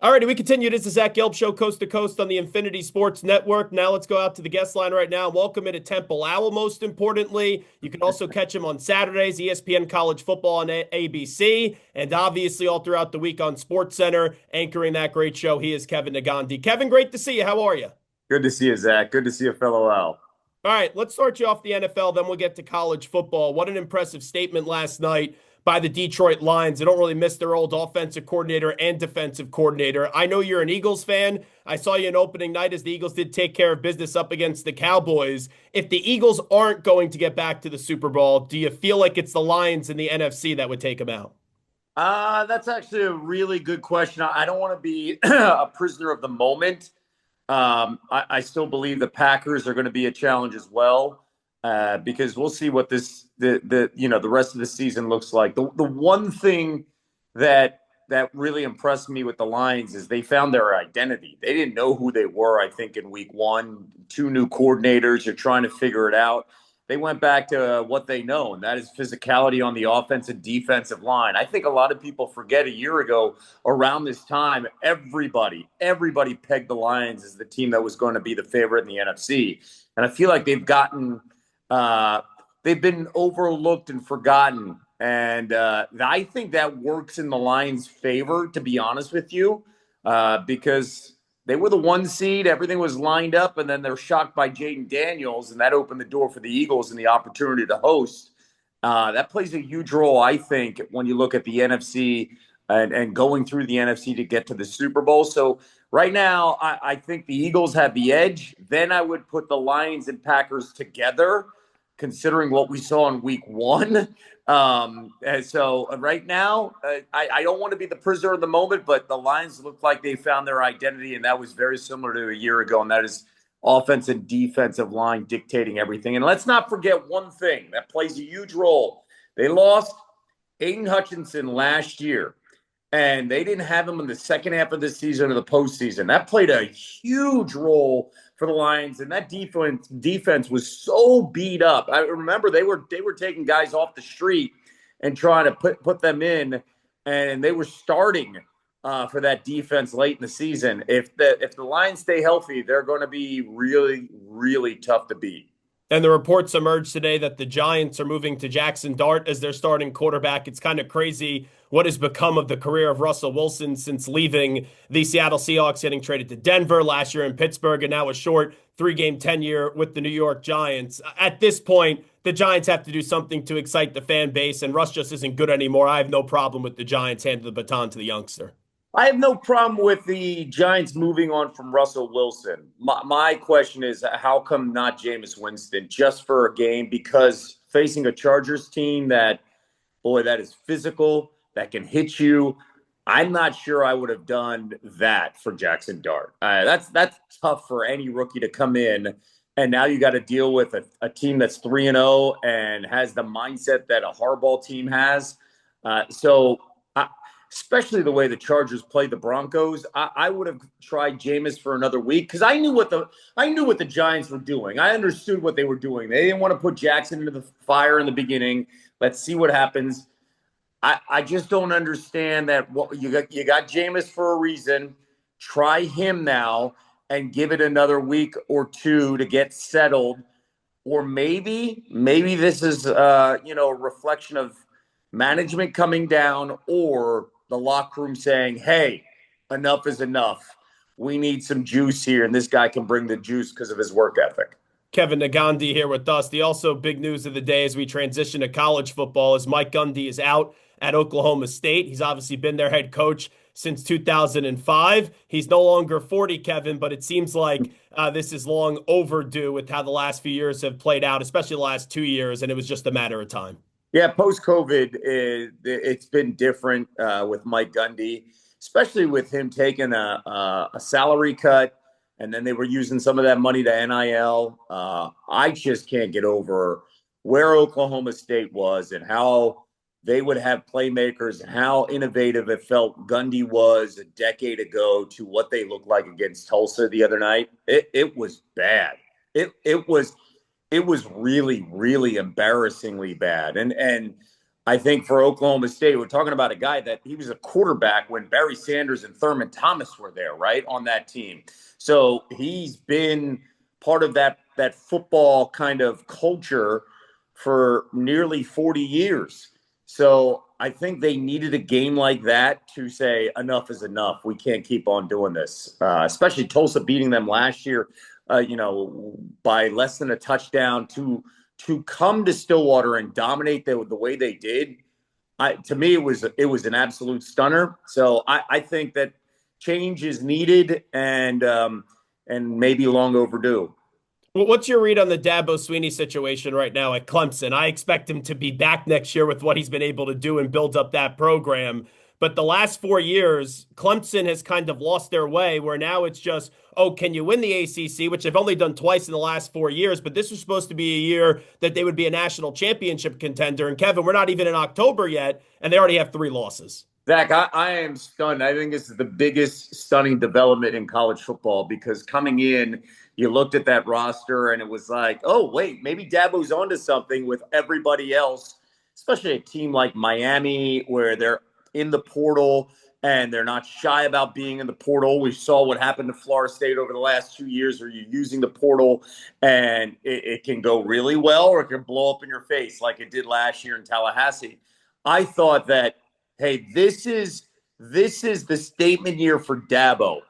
All righty, we continue. This is Zach Gelb Show, coast to coast on the Infinity Sports Network. Now let's go out to the guest line right now. Welcome into Temple Owl, most importantly. You can also catch him on Saturdays, ESPN College Football on ABC, and obviously all throughout the week on SportsCenter, anchoring that great show. He is Kevin Negandhi. Kevin, great to see you. How are you? Good to see you, Zach. Good to see a fellow Al. All right, let's start you off the NFL, then we'll get to college football. What an impressive statement last night by the Detroit Lions. They don't really miss their old offensive coordinator and defensive coordinator. I know you're an Eagles fan. I saw you in opening night as the Eagles did take care of business up against the Cowboys. If the Eagles aren't going to get back to the Super Bowl, do you feel like it's the Lions in the NFC that would take them out? That's actually a really good question. I don't want to be a prisoner of the moment. I still believe the Packers are going to be a challenge as well, because we'll see what the rest of the season looks like. The one thing that really impressed me with the Lions is they found their identity. They didn't know who they were, I think, in week one. Two new coordinators, you're trying to figure it out. They went back to what they know, and that is physicality on the offensive defensive line. I think a lot of people forget a year ago around this time, everybody pegged the Lions as the team that was going to be the favorite in the NFC. And I feel like they've been overlooked and forgotten. And I think that works in the Lions' favor, to be honest with you, because they were the one seed. Everything was lined up, and then they're shocked by Jaden Daniels, and that opened the door for the Eagles and the opportunity to host. That plays a huge role, I think, when you look at the NFC and going through the NFC to get to the Super Bowl. So right now, I think the Eagles have the edge. Then I would put the Lions and Packers together, considering what we saw in week one. And so right now, I don't want to be the prisoner of the moment, but the Lions look like they found their identity, and that was very similar to a year ago, and that is offense and defensive line dictating everything. And let's not forget one thing that plays a huge role. They lost Aiden Hutchinson last year, and they didn't have him in the second half of the season or the postseason. That played a huge role for the Lions, and that defense was so beat up. I remember they were taking guys off the street and trying to put them in, and they were starting for that defense late in the season. If the Lions stay healthy, they're going to be really, really tough to beat. And the reports emerged today that the Giants are moving to Jaxson Dart as their starting quarterback. It's kind of crazy what has become of the career of Russell Wilson since leaving the Seattle Seahawks, getting traded to Denver last year in Pittsburgh, and now a short 3-game tenure with the New York Giants. At this point, the Giants have to do something to excite the fan base, and Russ just isn't good anymore. I have no problem with the Giants handing the baton to the youngster. I have no problem with the Giants moving on from Russell Wilson. My question is, how come not Jameis Winston just for a game? Because facing a Chargers team that is physical, that can hit you, I'm not sure I would have done that for Jaxson Dart. That's tough for any rookie to come in, and now you got to deal with a team that's 3-0 and has the mindset that a Harbaugh team has. Especially the way the Chargers played the Broncos, I would have tried Jameis for another week because I knew what the Giants were doing. I understood what they were doing. They didn't want to put Jackson into the fire in the beginning. Let's see what happens. I just don't understand that. You got Jameis for a reason. Try him now and give it another week or two to get settled. Or maybe this is a reflection of management coming down or the locker room saying, hey, enough is enough. We need some juice here, and this guy can bring the juice because of his work ethic. Kevin Negandhi here with us. The also big news of the day as we transition to college football is Mike Gundy is out at Oklahoma State. He's obviously been their head coach since 2005. He's no longer 40, Kevin, but it seems like this is long overdue with how the last few years have played out, especially the last 2 years, and it was just a matter of time. Yeah, post-COVID, it's been different with Mike Gundy, especially with him taking a salary cut, and then they were using some of that money to NIL. I just can't get over where Oklahoma State was and how they would have playmakers and how innovative it felt Gundy was a decade ago to what they looked like against Tulsa the other night. It was bad. It was really, really embarrassingly bad. And I think for Oklahoma State, we're talking about a guy that he was a quarterback when Barry Sanders and Thurman Thomas were there, right, on that team. So he's been part of that football kind of culture for nearly 40 years. So I think they needed a game like that to say enough is enough. We can't keep on doing this. Especially Tulsa beating them last year, by less than a touchdown to come to Stillwater and dominate the way they did. To me, it was an absolute stunner. So I think that change is needed and maybe long overdue. Well, what's your read on the Dabo Swinney situation right now at Clemson? I expect him to be back next year with what he's been able to do and build up that program. But the last 4 years, Clemson has kind of lost their way where now it's just, oh, can you win the ACC, which they've only done twice in the last 4 years. But this was supposed to be a year that they would be a national championship contender. And Kevin, we're not even in October yet, and they already have 3 losses. Zach, I am stunned. I think this is the biggest stunning development in college football because coming in, you looked at that roster and it was like, oh, wait, maybe Dabo's onto something with everybody else, especially a team like Miami where they're in the portal and they're not shy about being in the portal. We saw what happened to Florida State over the last 2 years where you're using the portal and it can go really well or it can blow up in your face like it did last year in Tallahassee. I thought that, hey, this is the statement year for Dabo.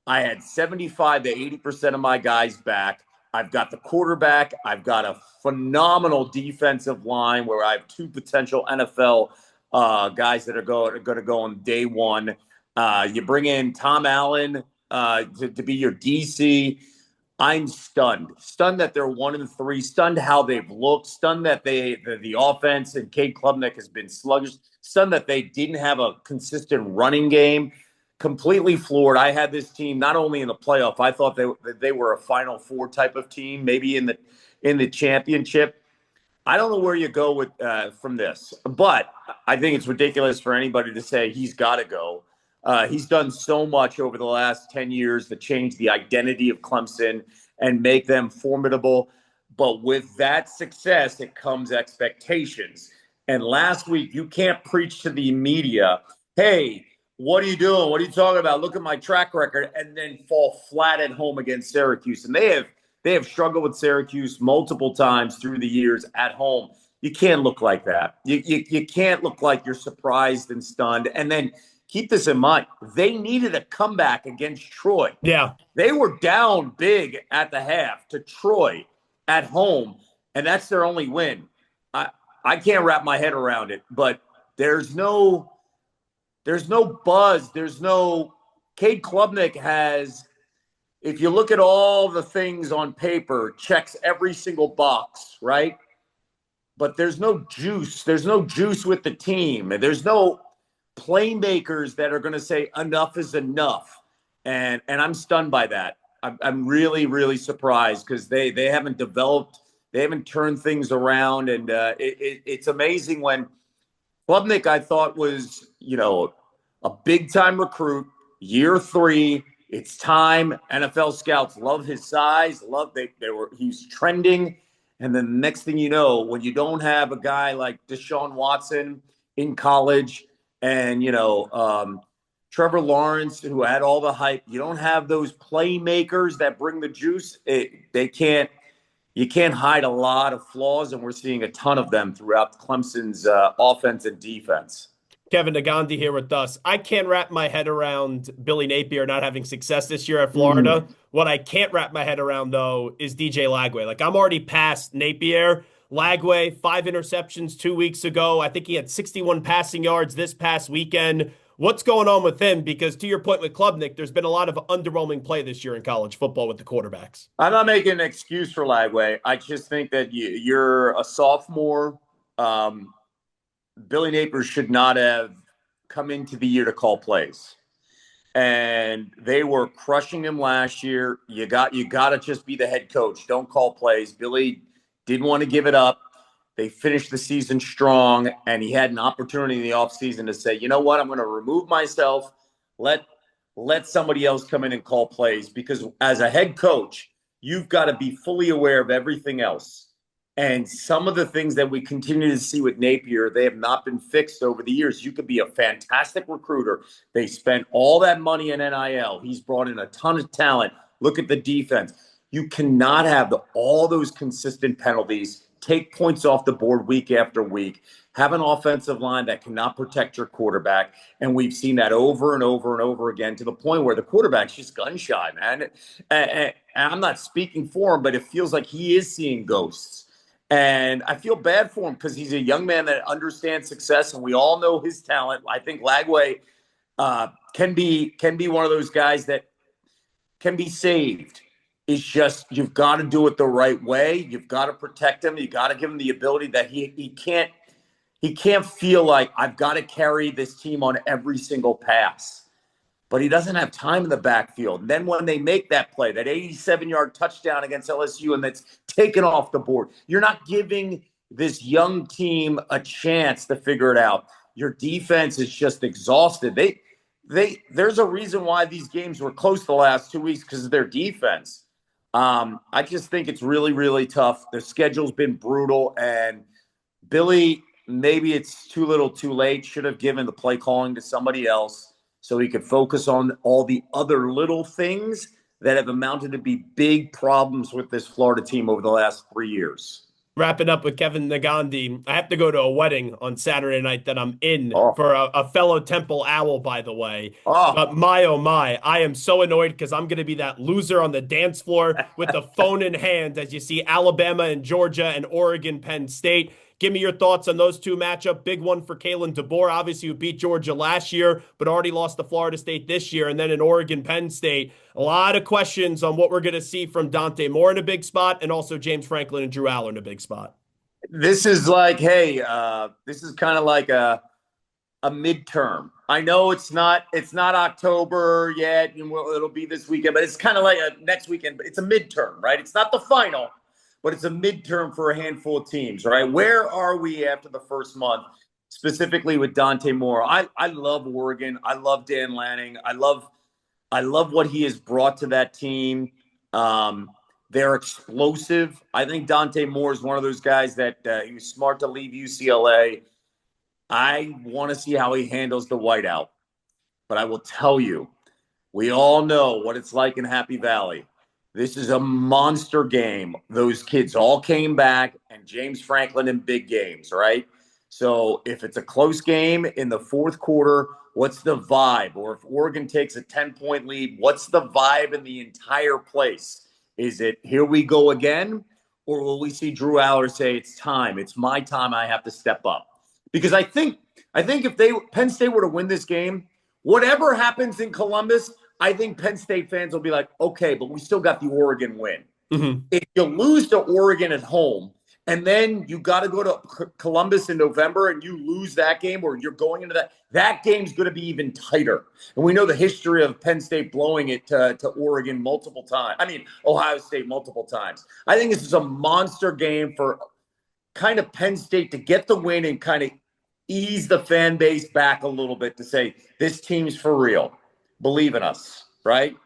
I had 75 to 80% of my guys back. I've got the quarterback. I've got a phenomenal defensive line where I have two potential NFL guys that are going to go on day one. You bring in Tom Allen to be your DC. I'm stunned that they're 1-3, stunned how they've looked, stunned that the offense and Cade Klubnik has been sluggish, stunned that they didn't have a consistent running game. Completely floored. I had this team not only in the playoff. I thought they were a Final Four type of team, maybe in the championship. I don't know where you go with from this, but I think it's ridiculous for anybody to say he's got to go. He's done so much over the last 10 years to change the identity of Clemson and make them formidable. But with that success, it comes expectations. And last week, you can't preach to the media, hey, what are you doing? What are you talking about? Look at my track record, and then fall flat at home against Syracuse. And they have struggled with Syracuse multiple times through the years at home. You can't look like that. You can't look like you're surprised and stunned. And then keep this in mind. They needed a comeback against Troy. Yeah. They were down big at the half to Troy at home, and that's their only win. I can't wrap my head around it, but there's no buzz. There's no Cade Klubnik has, if you look at all the things on paper, checks every single box, right? But there's no juice. There's no juice with the team. And there's no playmakers that are going to say enough is enough. And I'm stunned by that. I'm really, really surprised because they haven't developed, they haven't turned things around. And it's amazing when Klubnik, I thought, was, a big-time recruit, year 3. It's time. NFL scouts love his size. He's trending. And then the next thing you know, when you don't have a guy like Deshaun Watson in college and, Trevor Lawrence, who had all the hype, you don't have those playmakers that bring the juice. You can't hide a lot of flaws, and we're seeing a ton of them throughout Clemson's offense and defense. Kevin Negandhi here with us. I can't wrap my head around Billy Napier not having success this year at Florida. What I can't wrap my head around, though, is DJ Lagway. Like, I'm already past Napier. Lagway, 5 interceptions 2 weeks ago. I think he had 61 passing yards this past weekend. What's going on with him? Because to your point with Klubnik, there's been a lot of underwhelming play this year in college football with the quarterbacks. I'm not making an excuse for Lagway. I just think that you're a sophomore. Billy Napier should not have come into the year to call plays. And they were crushing him last year. You got to just be the head coach. Don't call plays. Billy didn't want to give it up. They finished the season strong, and he had an opportunity in the offseason to say, you know what, I'm going to remove myself. Let somebody else come in and call plays, because as a head coach, you've got to be fully aware of everything else. And some of the things that we continue to see with Napier, they have not been fixed over the years. You could be a fantastic recruiter. They spent all that money in NIL. He's brought in a ton of talent. Look at the defense. You cannot have all those consistent penalties, take points off the board week after week, have an offensive line that cannot protect your quarterback. And we've seen that over and over and over again to the point where the quarterback's just gun shy, man. And I'm not speaking for him, but it feels like he is seeing ghosts. And I feel bad for him because he's a young man that understands success, and we all know his talent. I think Lagway can be one of those guys that can be saved. It's just you've got to do it the right way. You've got to protect him. You got to give him the ability that he can't feel like I've got to carry this team on every single pass. But he doesn't have time in the backfield. And then when they make that play, that 87-yard touchdown against LSU, and that's taken off the board, you're not giving this young team a chance to figure it out. Your defense is just exhausted. There's a reason why these games were close the last 2 weeks, because of their defense. I just think it's really, really tough. Their schedule's been brutal, and Billy, maybe it's too little too late, should have given the play calling to somebody else so he could focus on all the other little things that have amounted to be big problems with this Florida team over the last 3 years. Wrapping up with Kevin Negandhi, I have to go to a wedding on Saturday night that I'm in Oh, for a fellow Temple Owl, by the way. oh, But my, oh my, I am so annoyed because I'm going to be that loser on the dance floor with the phone in hand as you see Alabama and Georgia and Oregon, Penn State. Give me your thoughts on those two matchup. Big one for Kalen DeBoer, obviously, who beat Georgia last year, but already lost to Florida State this year. And then in Oregon, Penn State, a lot of questions on what we're going to see from Dante Moore in a big spot and also James Franklin and Drew Aller in a big spot. this is like, hey, this is kind of like a midterm. I know it's not October yet, and it'll be this weekend, but it's kind of like a next weekend. But it's a midterm, right? It's not the final, but it's a midterm for a handful of teams, right? Where are we after the first month, specifically with Dante Moore? I love Oregon. I love Dan Lanning. I love what he has brought to that team. They're explosive. I think Dante Moore is one of those guys that he was smart to leave UCLA. I want to see how he handles the whiteout. But I will tell you, we all know what it's like in Happy Valley. This is a monster game. Those kids all came back, and James Franklin in big games, right? So if it's a close game in the fourth quarter, what's the vibe? Or if Oregon takes a 10-point lead, what's the vibe in the entire place? Is it here we go again? Or will we see Drew Aller say it's time? It's my time. I have to step up. Because I think if Penn State were to win this game, whatever happens in Columbus, I think Penn State fans will be like, okay, but we still got the Oregon win. Mm-hmm. If you lose to Oregon at home, and then you got to go to Columbus in November and you lose that game, or you're going into that game's going to be even tighter. And we know the history of Penn State blowing it to Oregon multiple times. I mean, Ohio State multiple times. I think this is a monster game for kind of Penn State to get the win and kind of ease the fan base back a little bit to say, this team's for real. Believe in us, right?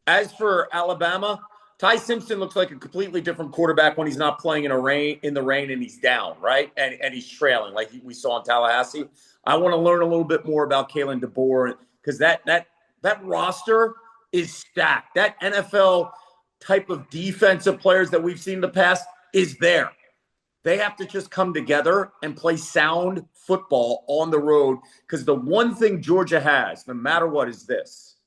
As for Alabama, Ty Simpson looks like a completely different quarterback when he's not playing in the rain and he's down, right? And he's trailing like we saw in Tallahassee. I want to learn a little bit more about Kalen DeBoer because that roster is stacked. That NFL type of defensive players that we've seen in the past is there. They have to just come together and play sound football on the road because the one thing Georgia has, no matter what, is this.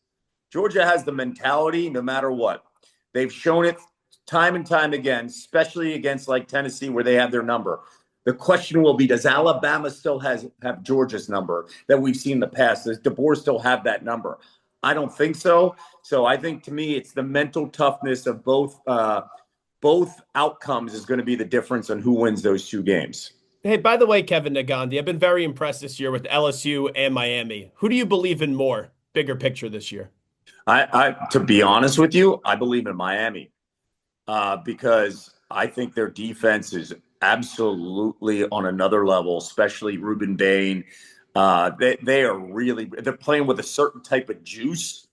Georgia has the mentality no matter what. They've shown it time and time again, especially against like Tennessee where they have their number. The question will be, does Alabama still have Georgia's number that we've seen in the past? Does DeBoer still have that number? I don't think so. So I think to me it's the mental toughness of both outcomes is going to be the difference on who wins those two games. Hey, by the way, Kevin Negandhi, I've been very impressed this year with LSU and Miami. Who do you believe in more, bigger picture this year? I to be honest with you, I believe in Miami because I think their defense is absolutely on another level, especially Ruben Bain. They are really – they're playing with a certain type of juice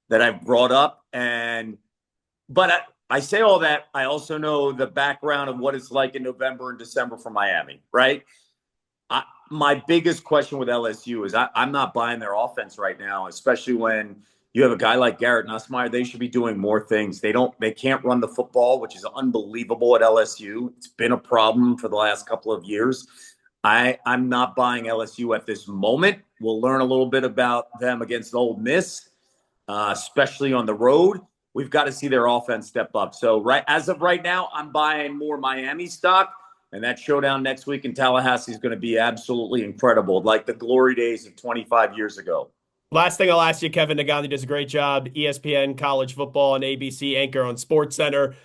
that I've brought up. But I say all that. I also know the background of what it's like in November and December for Miami, right? My biggest question with LSU is I'm not buying their offense right now, especially when you have a guy like Garrett Nussmeier. They should be doing more things. They can't run the football, which is unbelievable at LSU. It's been a problem for the last couple of years. I'm not buying LSU at this moment. We'll learn a little bit about them against Ole Miss, especially on the road. We've got to see their offense step up. So as of right now, I'm buying more Miami stock. And that showdown next week in Tallahassee is going to be absolutely incredible, like the glory days of 25 years ago. Last thing I'll ask you, Kevin Negandhi does a great job. ESPN College Football and ABC anchor on SportsCenter.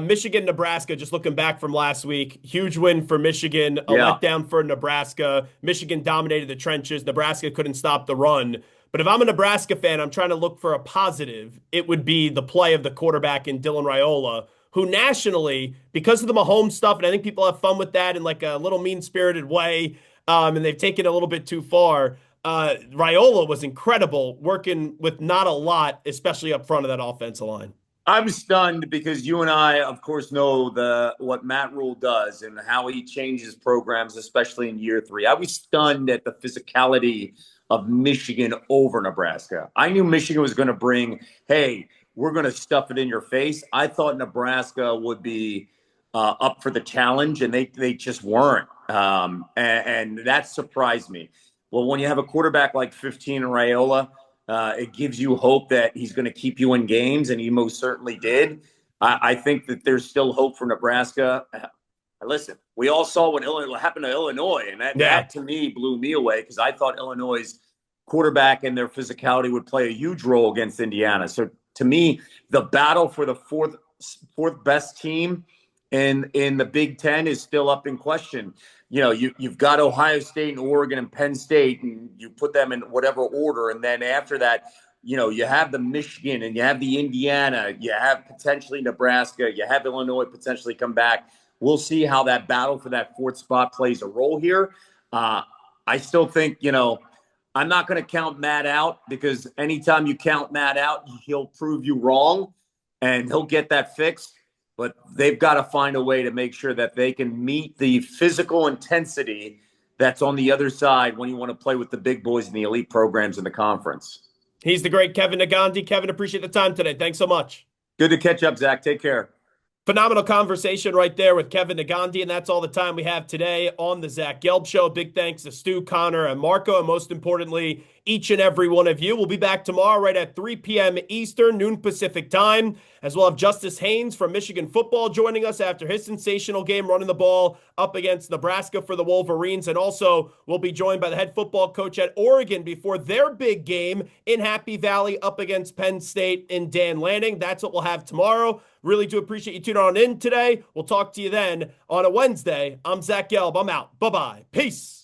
Michigan, Nebraska, just looking back from last week, huge win for Michigan, a letdown for Nebraska. Michigan dominated the trenches. Nebraska couldn't stop the run. But if I'm a Nebraska fan, I'm trying to look for a positive. It would be the play of the quarterback in Dylan Raiola, who nationally, because of the Mahomes stuff, and I think people have fun with that in like a little mean-spirited way, and they've taken it a little bit too far. Raiola was incredible, working with not a lot, especially up front of that offensive line. I'm stunned because you and I, of course, know what Matt Rule does and how he changes programs, especially in year 3. I was stunned at the physicality of Michigan over Nebraska. I knew Michigan was going to bring, hey, we're going to stuff it in your face. I thought Nebraska would be up for the challenge, and they just weren't. And that surprised me. Well, when you have a quarterback like 15 and Raiola, it gives you hope that he's going to keep you in games, and he most certainly did. I think that there's still hope for Nebraska. Listen, we all saw what happened to Illinois, and that to me blew me away because I thought Illinois' quarterback and their physicality would play a huge role against Indiana. So to me, the battle for the fourth best team in the Big Ten is still up in question. You know, you've got Ohio State and Oregon and Penn State, and you put them in whatever order. And then after that, you know, you have the Michigan and you have the Indiana, you have potentially Nebraska, you have Illinois potentially come back. We'll see how that battle for that 4th spot plays a role here. I still think, you know, I'm not going to count Matt out because anytime you count Matt out, he'll prove you wrong and he'll get that fixed. But they've got to find a way to make sure that they can meet the physical intensity that's on the other side when you want to play with the big boys in the elite programs in the conference. He's the great Kevin Negandhi. Kevin, appreciate the time today. Thanks so much. Good to catch up, Zach. Take care. Phenomenal conversation right there with Kevin Negandhi, and that's all the time we have today on the Zach Gelb Show. Big thanks to Stu, Connor, and Marco, and most importantly, each and every one of you. We'll be back tomorrow right at 3 p.m. Eastern, noon Pacific time, as we'll have Justice Haynes from Michigan football joining us after his sensational game running the ball up against Nebraska for the Wolverines, and also we'll be joined by the head football coach at Oregon before their big game in Happy Valley up against Penn State in Dan Lanning. That's what we'll have tomorrow. Really do appreciate you tuning on in today. We'll talk to you then on a Wednesday. I'm Zach Gelb. I'm out. Bye-bye. Peace.